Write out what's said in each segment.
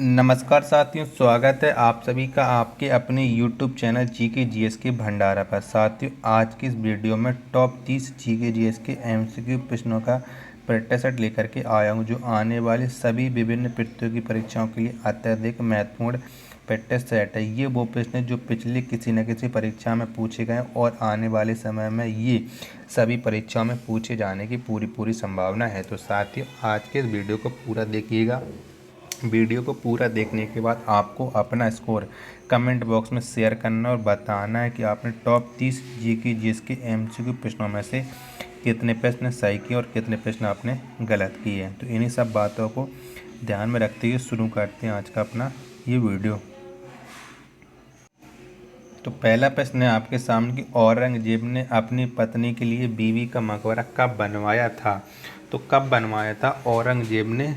नमस्कार साथियों, स्वागत है आप सभी का आपके अपने YouTube चैनल जीके जीएस के भंडारा पर। साथियों, आज की इस वीडियो में टॉप 30 जीके जीएस के एमसीक्यू प्रश्नों का प्रैक्टिस सेट लेकर के आया हूं, जो आने वाले सभी विभिन्न प्रतियोगी परीक्षाओं के लिए अत्यधिक महत्वपूर्ण प्रैक्टिस सेट है। ये वो प्रश्न है जो पिछले किसी न किसी परीक्षा में पूछे गए और आने वाले समय में ये सभी परीक्षाओं में पूछे जाने की पूरी संभावना है। तो साथियों, आज के इस वीडियो को पूरा देखिएगा। वीडियो को पूरा देखने के बाद आपको अपना स्कोर कमेंट बॉक्स में शेयर करना और बताना है कि आपने टॉप 30 जीके जीएस के एमसीक्यू प्रश्नों में से कितने प्रश्न सही किए और कितने प्रश्न आपने गलत किए हैं। तो इन्हीं सब बातों को ध्यान में रखते हुए शुरू करते हैं आज का अपना ये वीडियो। तो पहला प्रश्न है आपके सामने कि औरंगजेब ने अपनी पत्नी के लिए बीवी का मकबरा कब बनवाया था। तो कब बनवाया था औरंगजेब ने,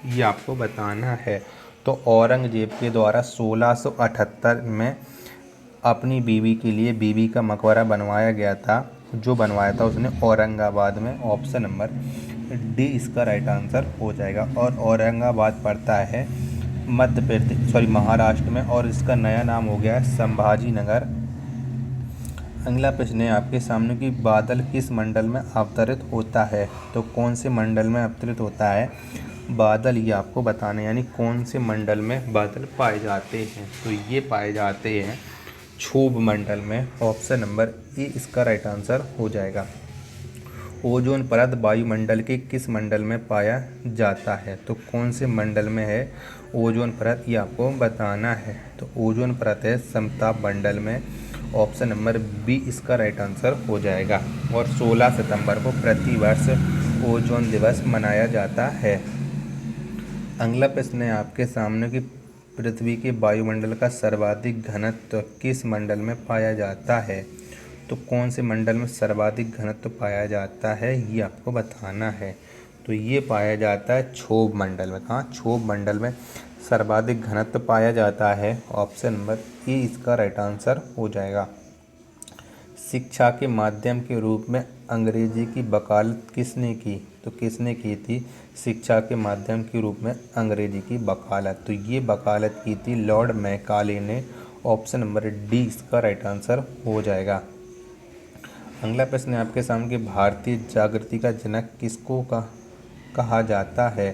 ये आपको बताना है। तो औरंगजेब के द्वारा 1678 में अपनी बीवी के लिए बीवी का मकबरा बनवाया गया था। जो बनवाया था उसने औरंगाबाद में। ऑप्शन नंबर डी इसका राइट आंसर हो जाएगा। और औरंगाबाद पड़ता है मध्य प्रदेश महाराष्ट्र में, और इसका नया नाम हो गया है संभाजी नगर। अगला प्रश्न है आपके सामने कि बादल किस मंडल में अवतरित होता है। तो कौन से मंडल में अवतरित होता है बादल, ये आपको बताना है, यानी कौन से मंडल में बादल पाए जाते हैं। तो ये पाए जाते हैं क्षोभ मंडल में। ऑप्शन नंबर ए इसका राइट आंसर हो जाएगा। ओजोन परत वायुमंडल के किस मंडल में पाया जाता है। तो कौन से मंडल में है ओजोन परत, ये आपको बताना है। तो ओजोन परत है समताप मंडल में। ऑप्शन नंबर बी इसका राइट आंसर हो जाएगा। और 16 सितंबर को प्रतिवर्ष ओजोन दिवस मनाया जाता है। अगला प्रश्न है आपके सामने कि पृथ्वी के वायुमंडल का सर्वाधिक घनत्व किस मंडल में पाया जाता है। तो कौन से मंडल में सर्वाधिक घनत्व पाया जाता है, ये आपको बताना है। तो ये पाया जाता है क्षोभ मंडल में। कहाँ? क्षोभ मंडल में सर्वाधिक घनत्व पाया जाता है। ऑप्शन नंबर ए इसका राइट आंसर हो जाएगा। शिक्षा के माध्यम के रूप में अंग्रेजी की वकालत किसने की। तो किसने की थी शिक्षा के माध्यम के रूप में अंग्रेजी की वकालत। तो ये वकालत की थी लॉर्ड मैकाले ने। ऑप्शन नंबर डी इसका राइट आंसर हो जाएगा। अगला प्रश्न है आपके सामने कि भारतीय जागृति का जनक किसको कहा जाता है।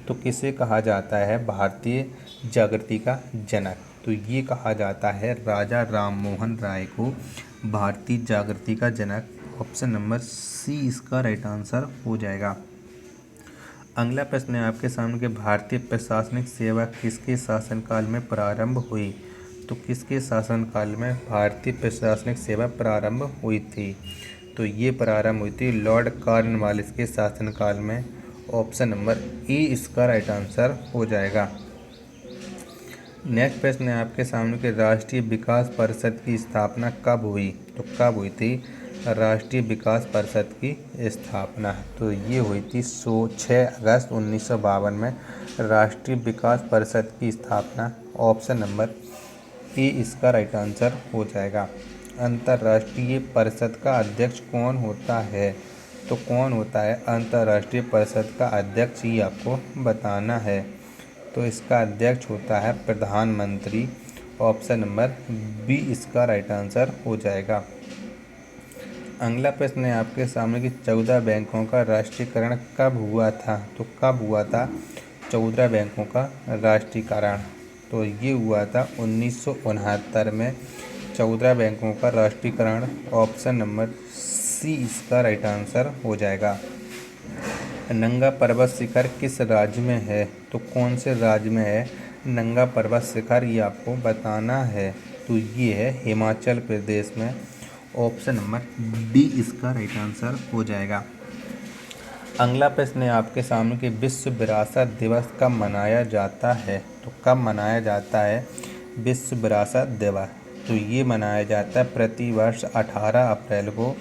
तो किसे कहा जाता है भारतीय जागृति का जनक। तो ये कहा जाता है राजा राममोहन राय को भारतीय जागृति का जनक। ऑप्शन नंबर सी इसका राइट आंसर हो जाएगा। अगला प्रश्न है आपके सामने कि भारतीय प्रशासनिक सेवा किसके शासनकाल में प्रारंभ हुई। तो किसके शासनकाल में भारतीय प्रशासनिक सेवा प्रारंभ हुई थी। तो ये प्रारंभ हुई थी लॉर्ड कॉर्नवालिस के शासनकाल में। ऑप्शन नंबर ए इसका राइट आंसर हो जाएगा। नेक्स्ट प्रश्न है आपके सामने कि राष्ट्रीय विकास परिषद की स्थापना कब हुई। तो कब हुई थी राष्ट्रीय विकास परिषद की स्थापना। तो ये हुई थी 6 अगस्त 1952 में राष्ट्रीय विकास परिषद की स्थापना। ऑप्शन नंबर ए इसका राइट आंसर हो जाएगा। अंतर्राष्ट्रीय परिषद का अध्यक्ष कौन होता है। तो कौन होता है अंतर्राष्ट्रीय परिषद का अध्यक्ष, ये आपको बताना है। तो इसका अध्यक्ष होता है प्रधानमंत्री। ऑप्शन नंबर बी इसका राइट आंसर हो जाएगा। अगला प्रश्न है आपके सामने कि 14 बैंकों का राष्ट्रीयकरण कब हुआ था। तो कब हुआ था 14 बैंकों का राष्ट्रीयकरण। तो ये हुआ था 1969 में 14 बैंकों का राष्ट्रीयकरण। ऑप्शन नंबर सी इसका राइट आंसर हो जाएगा। नंगा पर्वत शिखर किस राज्य में है। तो कौन से राज्य में है नंगा पर्वत शिखर, ये आपको बताना है। तो ये है हिमाचल प्रदेश में। ऑप्शन नंबर डी इसका राइट आंसर हो जाएगा। अगला प्रश्न है आपके सामने कि विश्व विरासत दिवस कब मनाया जाता है। तो कब मनाया जाता है विश्व विरासत दिवस। तो ये मनाया जाता है प्रतिवर्ष 18 अप्रैल को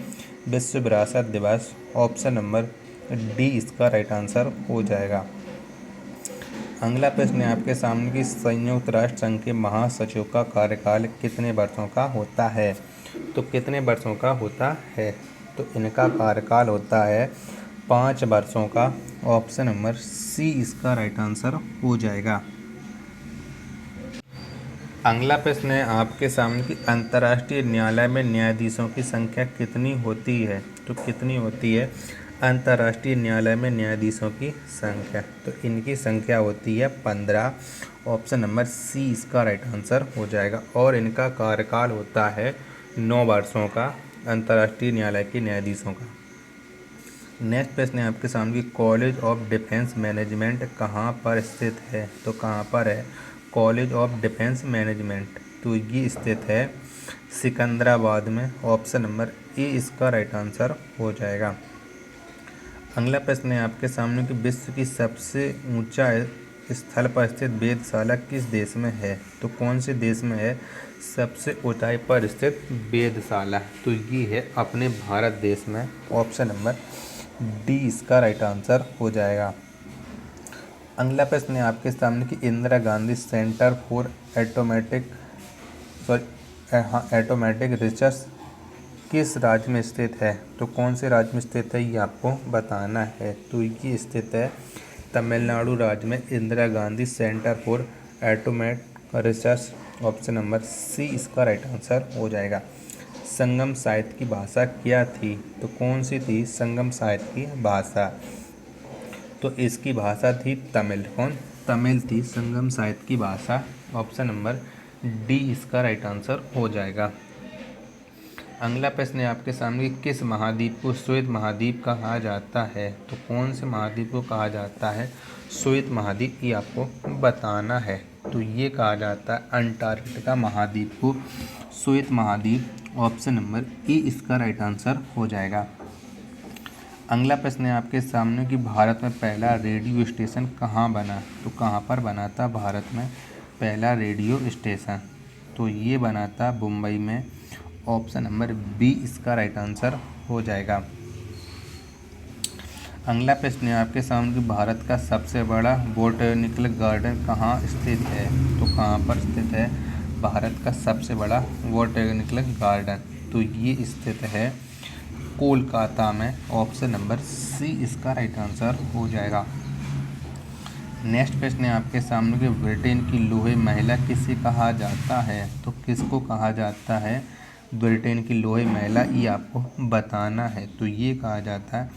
विश्व विरासत दिवस। ऑप्शन नंबर डी इसका राइट आंसर हो जाएगा। अगला प्रश्न है आपके सामने कि संयुक्त राष्ट्र संघ के महासचिव का कार्यकाल कितने वर्षों का होता है। तो कितने वर्षों का होता है। तो इनका कार्यकाल होता है 5 वर्षों का। ऑप्शन नंबर सी इसका राइट आंसर हो जाएगा। अगला प्रश्न है आपके सामने कि अंतर्राष्ट्रीय न्यायालय में न्यायाधीशों की संख्या कितनी होती है। तो कितनी होती है अंतर्राष्ट्रीय न्यायालय में न्यायाधीशों की संख्या। तो इनकी संख्या होती है 15। ऑप्शन नंबर सी इसका राइट आंसर हो जाएगा। और इनका कार्यकाल होता है 9 वर्षों का, अंतर्राष्ट्रीय न्यायालय के न्यायाधीशों का। नेक्स्ट प्रश्न है आपके सामने कि कॉलेज ऑफ डिफेंस मैनेजमेंट कहाँ पर स्थित है। तो कहाँ पर है कॉलेज ऑफ डिफेंस मैनेजमेंट। तो ये स्थित है सिकंदराबाद में। ऑप्शन नंबर ए इसका राइट आंसर हो जाएगा। अगला प्रश्न है आपके सामने कि विश्व की सबसे ऊंचा स्थल पर स्थित वेधशाला किस देश में है। तो कौन से देश में है सबसे ऊंचाई पर स्थित वेधशाला। तो ये है अपने भारत देश में। ऑप्शन नंबर डी इसका राइट आंसर हो जाएगा। अगला प्रश्न है आपके सामने कि Indira Gandhi centre for atomic research किस राज्य में स्थित है। तो कौन से राज्य में स्थित है ये आपको बताना है। तो ये स्थित है तमिलनाडु राज्य में Indira Gandhi centre for atomic research. Option number C इसका राइट आंसर हो जाएगा। संगम साहित्य की भाषा क्या थी। तो कौन सी थी संगम साहित्य की भाषा। तो इसकी भाषा थी तमिल। कौन तमिल थी संगम साहित्य की भाषा। ऑप्शन नंबर डी इसका राइट आंसर हो जाएगा। अगला प्रश्न है आपके सामने किस महाद्वीप को श्वेत महाद्वीप कहा जाता है। तो कौन से महाद्वीप को कहा जाता है श्वेत महाद्वीप ये आपको बताना है। तो ये कहा जाता है अंटार्कटिका महाद्वीप को श्वेत महाद्वीप। ऑप्शन नंबर ए इसका राइट आंसर हो जाएगा। अगला प्रश्न है आपके सामने कि भारत में पहला रेडियो स्टेशन कहाँ बना। तो कहाँ पर बना था भारत में पहला रेडियो स्टेशन। तो ये बना था मुंबई में। ऑप्शन नंबर बी इसका राइट आंसर हो जाएगा। अगला प्रश्न है आपके सामने कि भारत का सबसे बड़ा बोटैनिकल गार्डन कहाँ स्थित है। तो कहाँ पर स्थित है भारत का सबसे बड़ा बोटैनिकल गार्डन। तो ये स्थित है कोलकाता में। ऑप्शन नंबर सी इसका राइट आंसर हो जाएगा। नेक्स्ट प्रश्न है आपके सामने कि ब्रिटेन की लोहे महिला किसे कहा जाता है। तो किसको कहा जाता है ब्रिटेन की लोहे महिला ये आपको बताना है। तो ये कहा जाता है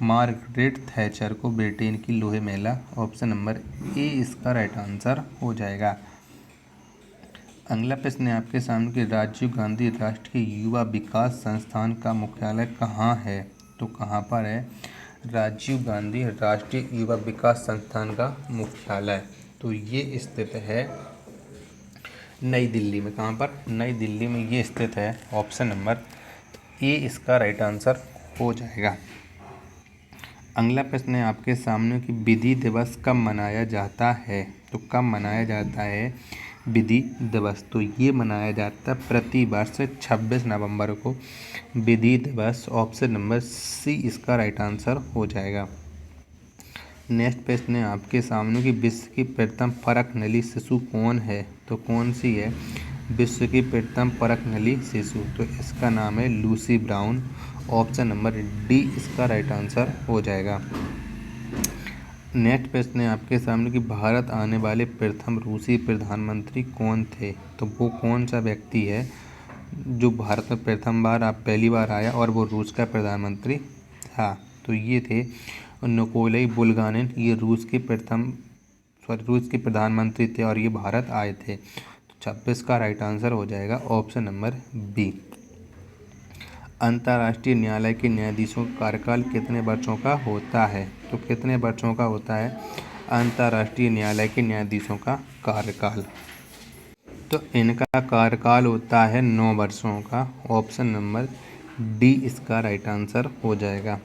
मार्गरेट थैचर को ब्रिटेन की लोहे महिला। ऑप्शन नंबर ए इसका राइट आंसर हो जाएगा। अगला प्रश्न है आपके सामने कि राजीव गांधी राष्ट्रीय युवा विकास संस्थान का मुख्यालय कहाँ है। तो कहाँ पर है राजीव गांधी राष्ट्रीय युवा विकास संस्थान का मुख्यालय। तो ये स्थित है नई दिल्ली में। कहाँ पर नई दिल्ली में ये स्थित है। ऑप्शन नंबर ए इसका राइट आंसर हो जाएगा। अगला प्रश्न है आपके सामने कि विधि दिवस कब मनाया जाता है। तो कब मनाया जाता है विधि दिवस। तो ये मनाया जाता है प्रति वर्ष 26 नवंबर को विधि दिवस। ऑप्शन नंबर सी इसका राइट आंसर हो जाएगा। नेक्स्ट प्रश्न है आपके सामने कि विश्व की प्रथम परखनली शिशु कौन है। तो कौन सी है विश्व की प्रथम परखनली शिशु। तो इसका नाम है Lucy brown. Option number D इसका राइट आंसर हो जाएगा। नेक्स्ट प्रश्न है आपके सामने कि भारत आने वाले प्रथम रूसी प्रधानमंत्री कौन थे। तो वो कौन सा व्यक्ति है जो भारत में प्रथम बार पहली बार आया और वो रूस का प्रधानमंत्री था। तो ये थे निकोलाई बुल्गानिन। ये रूस के प्रधानमंत्री थे और ये भारत आए थे। तो 26 का राइट आंसर हो जाएगा ऑप्शन नंबर बी। अंतर्राष्ट्रीय न्यायालय के न्यायाधीशों का कार्यकाल कितने वर्षों का होता है। तो कितने वर्षों का होता है अंतर्राष्ट्रीय न्यायालय के न्यायाधीशों का कार्यकाल। तो इनका कार्यकाल होता है 9 वर्षों का। ऑप्शन नंबर डी इसका राइट आंसर हो जाएगा।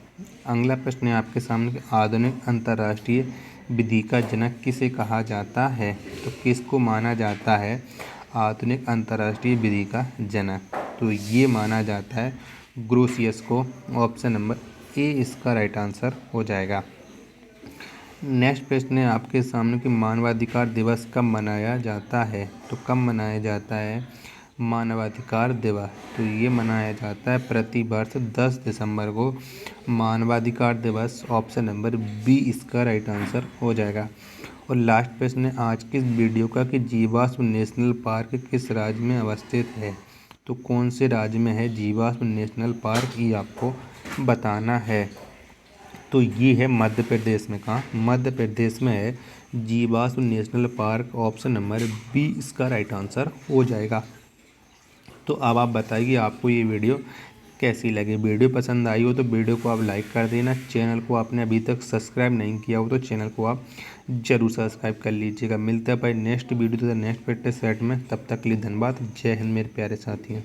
अगला प्रश्न है आपके सामने आधुनिक अंतर्राष्ट्रीय विधि का जनक किसे कहा जाता है। तो किसको माना जाता है आधुनिक अंतर्राष्ट्रीय विधि का जनक। तो ये माना जाता है ग्रोसियस को। ऑप्शन नंबर ए इसका राइट आंसर हो जाएगा। नेक्स्ट प्रश्न है आपके सामने कि मानवाधिकार दिवस कब मनाया जाता है। तो कब मनाया जाता है मानवाधिकार दिवस। तो ये मनाया जाता है प्रति वर्ष 10 दिसंबर को मानवाधिकार दिवस। ऑप्शन नंबर बी इसका राइट आंसर हो जाएगा। और लास्ट प्रश्न है आज की इस वीडियो का कि जीवाश्म नेशनल पार्क किस राज्य में अवस्थित है। तो कौन से राज्य में है जीवाश्म नेशनल पार्क, ये आपको बताना है। तो ये है मध्य प्रदेश में। कहाँ? मध्य प्रदेश में है जीवाश्म national park. Option number B इसका राइट आंसर हो जाएगा। तो अब आप बताइए आपको ये वीडियो कैसी लगी। वीडियो पसंद आई हो तो वीडियो को आप लाइक कर देना। चैनल को आपने अभी तक सब्सक्राइब नहीं किया हो तो चैनल को आप जरूर सब्सक्राइब कर लीजिएगा। मिलते हैं भाई नेक्स्ट वीडियो तो नेक्स्ट फिटनेस सेट में। तब तक के लिए धन्यवाद। जय हिंद मेरे प्यारे साथियों।